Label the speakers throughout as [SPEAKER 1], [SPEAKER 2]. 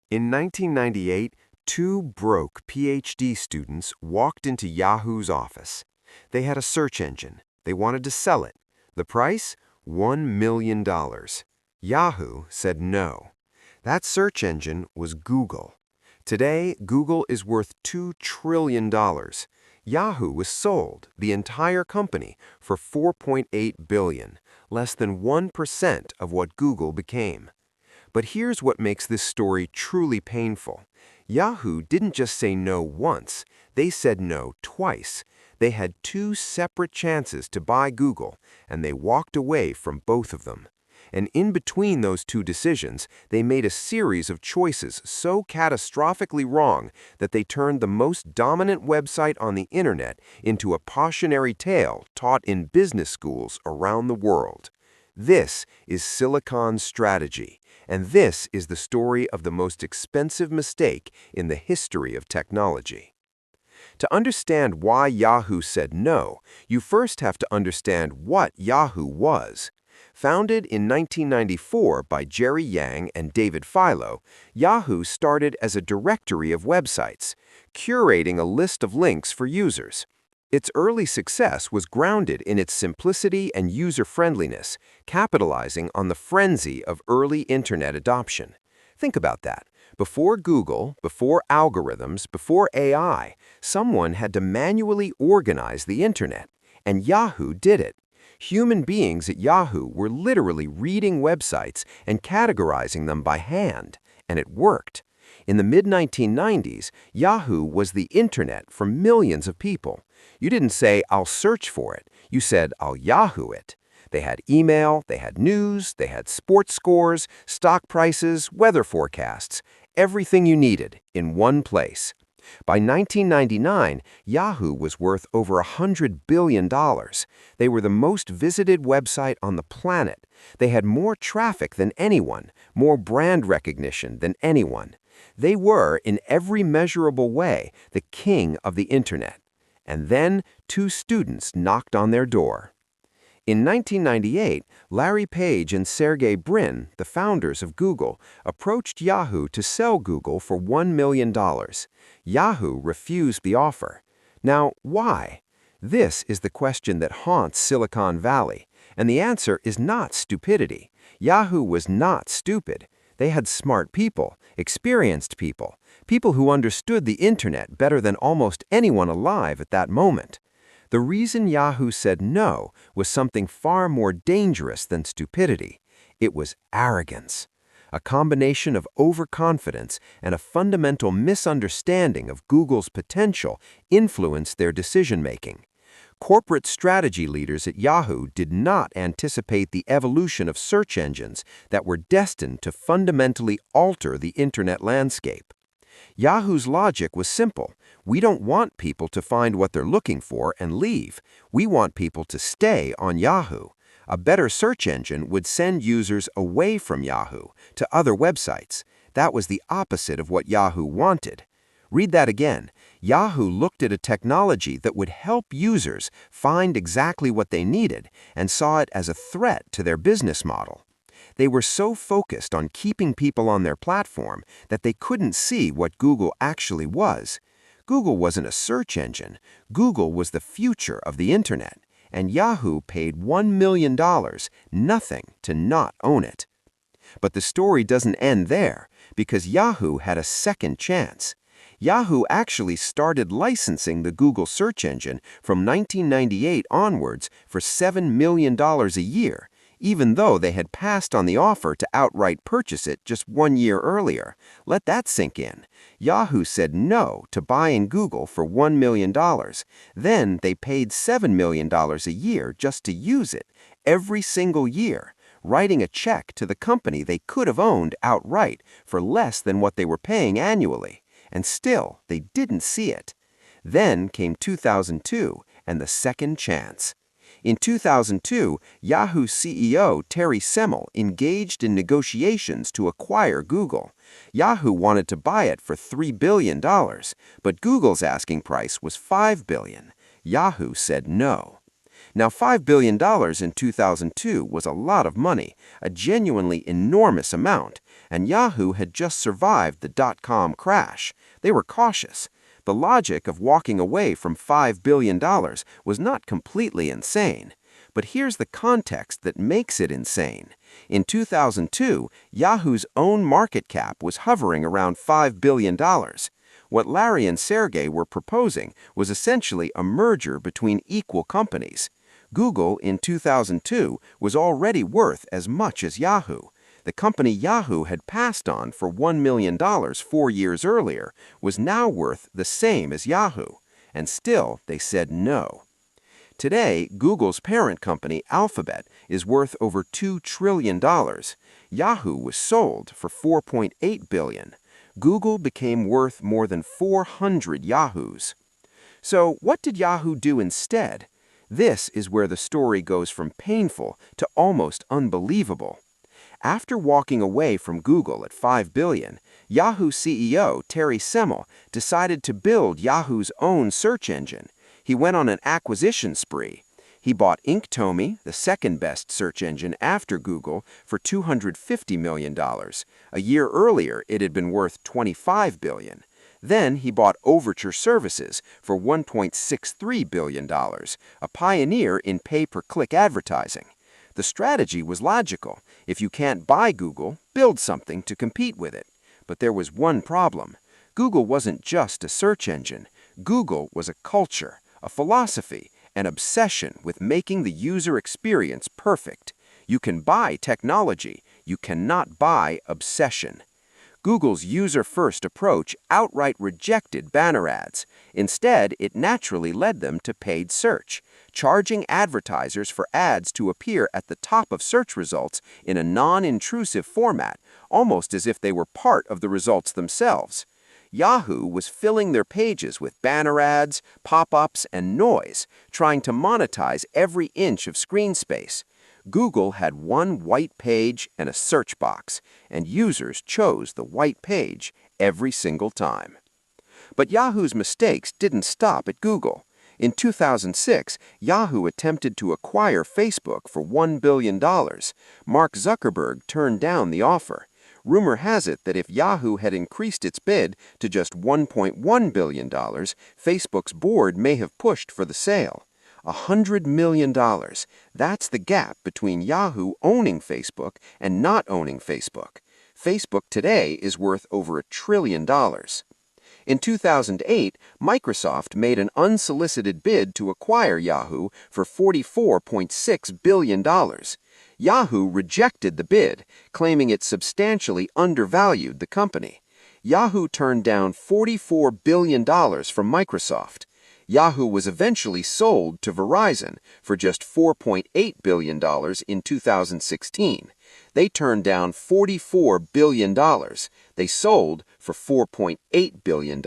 [SPEAKER 1] In 1998, two broke PhD students walked into Yahoo's office. They had a search engine. They wanted to sell it. The price? $1 million. Yahoo said no. That search engine was Google. Today, Google is worth $2 trillion. Yahoo was sold, the entire company, for $4.8 billion, less than 1% of what Google became. But here's what makes this story truly painful. Yahoo didn't just say no once, they said no twice. They had two separate chances to buy Google, and they walked away from both of them. And in between those two decisions, they made a series of choices so catastrophically wrong that they turned the most dominant website on the internet into a cautionary tale taught in business schools around the world. This is Silicon's strategy, and this is the story of the most expensive mistake in the history of technology. To understand why Yahoo said no, you first have to understand what Yahoo was. Founded in 1994 by Jerry Yang and David Filo, Yahoo started as a directory of websites, curating a list of links for users. Its early success was grounded in its simplicity and user-friendliness, capitalizing on the frenzy of early internet adoption. Think about that. Before Google, before algorithms, before AI, someone had to manually organize the internet, and Yahoo did it. Human beings at Yahoo were literally reading websites and categorizing them by hand, and it worked. In the mid-1990s, Yahoo was the internet for millions of people. You didn't say, "I'll search for it." You said, "I'll Yahoo it." They had email, they had news, they had sports scores, stock prices, weather forecasts, everything you needed in one place. By 1999, Yahoo was worth over $100 billion. They were the most visited website on the planet. They had more traffic than anyone, more brand recognition than anyone. They were, in every measurable way, the king of the internet. And then two students knocked on their door. In 1998, Larry Page and Sergey Brin, the founders of Google, approached Yahoo to sell Google for $1 million. Yahoo refused the offer. Now, why? This is the question that haunts Silicon Valley, and the answer is not stupidity. Yahoo was not stupid. They had smart people, experienced people, people who understood the internet better than almost anyone alive at that moment. The reason Yahoo said no was something far more dangerous than stupidity. It was arrogance. A combination of overconfidence and a fundamental misunderstanding of Google's potential influenced their decision-making. Corporate strategy leaders at Yahoo did not anticipate the evolution of search engines that were destined to fundamentally alter the internet landscape. Yahoo's logic was simple. We don't want people to find what they're looking for and leave. We want people to stay on Yahoo. A better search engine would send users away from Yahoo to other websites. That was the opposite of what Yahoo wanted. Read that again. Yahoo looked at a technology that would help users find exactly what they needed and saw it as a threat to their business model. They were so focused on keeping people on their platform that they couldn't see what Google actually was. Google wasn't a search engine. Google was the future of the internet, and Yahoo paid $1 million, nothing, to not own it. But the story doesn't end there, because Yahoo had a second chance. Yahoo actually started licensing the Google search engine from 1998 onwards for $7 million a year, even though they had passed on the offer to outright purchase it just 1 year earlier. Let that sink in. Yahoo said no to buying Google for $1 million. Then they paid $7 million a year just to use it, every single year, writing a check to the company they could have owned outright for less than what they were paying annually. And still, they didn't see it. Then came 2002 and the second chance. In 2002, Yahoo CEO Terry Semel engaged in negotiations to acquire Google. Yahoo wanted to buy it for $3 billion, but Google's asking price was $5 billion. Yahoo said no. Now, $5 billion in 2002 was a lot of money, a genuinely enormous amount, and Yahoo had just survived the dot-com crash. They were cautious. The logic of walking away from $5 billion was not completely insane. But here's the context that makes it insane. In 2002, Yahoo's own market cap was hovering around $5 billion. What Larry and Sergey were proposing was essentially a merger between equal companies. Google in 2002 was already worth as much as Yahoo. The company Yahoo had passed on for $1 million 4 years earlier was now worth the same as Yahoo, and still they said no. Today, Google's parent company, Alphabet, is worth over $2 trillion. Yahoo was sold for $4.8 billion. Google became worth more than 400 Yahoos. So what did Yahoo do instead? This is where the story goes from painful to almost unbelievable. After walking away from Google at $5 billion, Yahoo CEO Terry Semel decided to build Yahoo's own search engine. He went on an acquisition spree. He bought Inktomi, the second-best search engine after Google, for $250 million. A year earlier, it had been worth $25 billion. Then he bought Overture Services for $1.63 billion, a pioneer in pay-per-click advertising. The strategy was logical. If you can't buy Google, build something to compete with it. But there was one problem. Google wasn't just a search engine. Google was a culture, a philosophy, an obsession with making the user experience perfect. You can buy technology. You cannot buy obsession. Google's user-first approach outright rejected banner ads. Instead, it naturally led them to paid search, charging advertisers for ads to appear at the top of search results in a non-intrusive format, almost as if they were part of the results themselves. Yahoo was filling their pages with banner ads, pop-ups, and noise, trying to monetize every inch of screen space. Google had one white page and a search box, and users chose the white page every single time. But Yahoo's mistakes didn't stop at Google. In 2006, Yahoo attempted to acquire Facebook for $1 billion. Mark Zuckerberg turned down the offer. Rumor has it that if Yahoo had increased its bid to just $1.1 billion, Facebook's board may have pushed for the sale. $100 million. That's the gap between Yahoo owning Facebook and not owning Facebook. Facebook today is worth over $1 trillion. In 2008, Microsoft made an unsolicited bid to acquire Yahoo for $44.6 billion. Yahoo rejected the bid, claiming it substantially undervalued the company. Yahoo turned down $44 billion from Microsoft. Yahoo was eventually sold to Verizon for just $4.8 billion in 2016. They turned down $44 billion. They sold for $4.8 billion.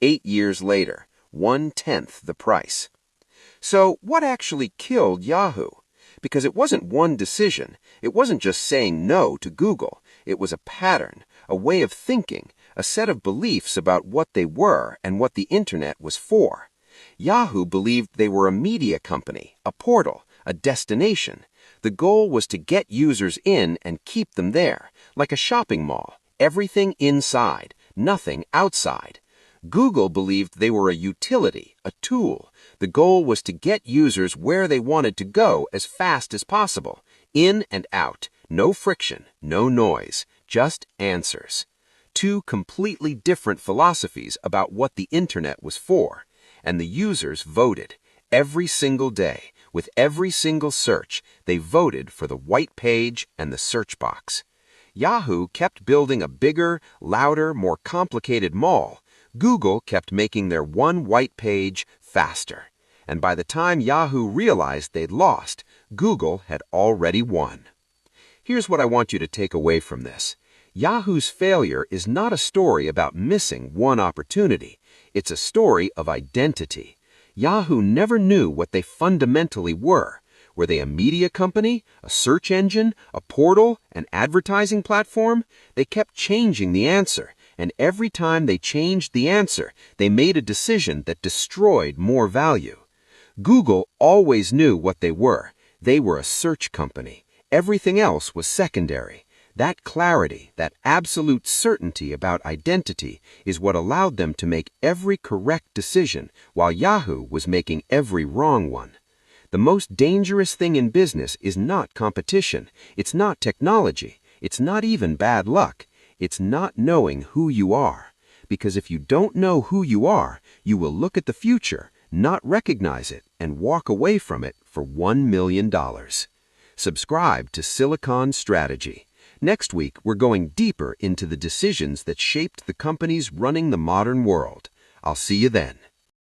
[SPEAKER 1] 8 years later, 1/10 the price. So what actually killed Yahoo? Because it wasn't one decision. It wasn't just saying no to Google. It was a pattern, a way of thinking, a set of beliefs about what they were and what the Internet was for. Yahoo believed they were a media company, a portal, a destination. The goal was to get users in and keep them there, like a shopping mall, everything inside, nothing outside. Google believed they were a utility, a tool. The goal was to get users where they wanted to go as fast as possible, in and out, no friction, no noise, just answers. Two completely different philosophies about what the Internet was for. And the users voted. Every single day, with every single search, they voted for the white page and the search box. Yahoo kept building a bigger, louder, more complicated mall. Google kept making their one white page faster. And by the time Yahoo realized they'd lost, Google had already won. Here's what I want you to take away from this. Yahoo's failure is not a story about missing one opportunity. It's a story of identity. Yahoo never knew what they fundamentally were. Were they a media company, a search engine, a portal, an advertising platform? They kept changing the answer, and every time they changed the answer, they made a decision that destroyed more value. Google always knew what they were. They were a search company. Everything else was secondary.
[SPEAKER 2] That clarity, that absolute certainty about identity is what allowed them to make every correct decision while Yahoo was making every wrong one. The most dangerous thing in business is not competition, it's not technology, it's not even bad luck, it's not knowing who you are. Because if you don't know who you are, you will look at the future, not recognize it, and walk away from it for $1 million. Subscribe to Silicon Strategy. Next week, we're going deeper into the decisions that shaped the companies running the modern world. I'll see you then.